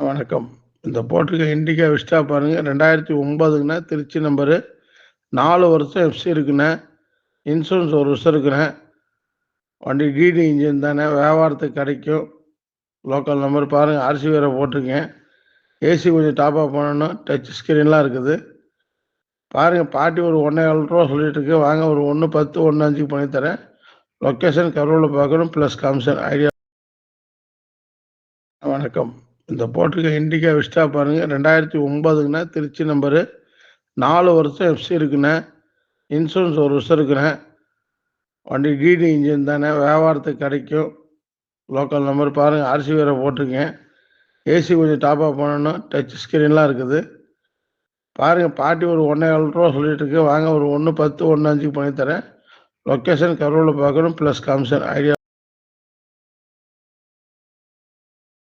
வணக்கம். இந்த போட்டிருக்க இண்டிகா விஸ்டா பாருங்க. 2009ங்கண்ணா. திருச்சி நம்பரு. 4 வருஷம் எஃப்சி இருக்குண்ணே. இன்சூரன்ஸ் 1 வருஷம் இருக்குண்ணே. வண்டி டிடி இன்ஜின் தானே. வியாபாரத்துக்கு கிடைக்கும். லோக்கல் நம்பர் பாருங்க. ஆர்சி வேற போட்டிருக்கேன். ஏசி கொஞ்சம் டாப் அப் பண்ணணும். டச் ஸ்க்ரீன்லாம் இருக்குது. பாருங்க, பாட்டி ஒரு 1,400 ரூபா சொல்லிட்டு இருக்கு. வாங்க, ஒரு 1,10, 1,5 பண்ணித்தரேன். லொக்கேஷன் கரூரில் பார்க்கணும், ப்ளஸ் கமிஷன் ஐடியா. வணக்கம். இந்த போட்டிருக்க இண்டிகா விஸ்டா பாருங்க. 2009ங்கண்ணா. திருச்சி நம்பரு. 4 வருஷம் எஃப்சி இருக்குண்ணே. இன்சூரன்ஸ் 1 வருஷம் இருக்குண்ணே. வண்டி டிடி இன்ஜின் தானே. வியாபாரத்துக்கு கிடைக்கும். லோக்கல் நம்பர் பாருங்க. ஆர்சி வேற போட்டிருக்கேன். ஏசி கொஞ்சம் டாப் அப் பண்ணணும். டச் ஸ்க்ரீன்லாம் இருக்குது. பாருங்க, பாட்டி ஒரு 1,400 ரூபா சொல்லிட்டு இருக்கு. வாங்க, ஒரு 1,10, 1,5 பண்ணித்தரேன். லொக்கேஷன் கரூரில் பார்க்கணும், ப்ளஸ் கமிஷன் ஐடியா.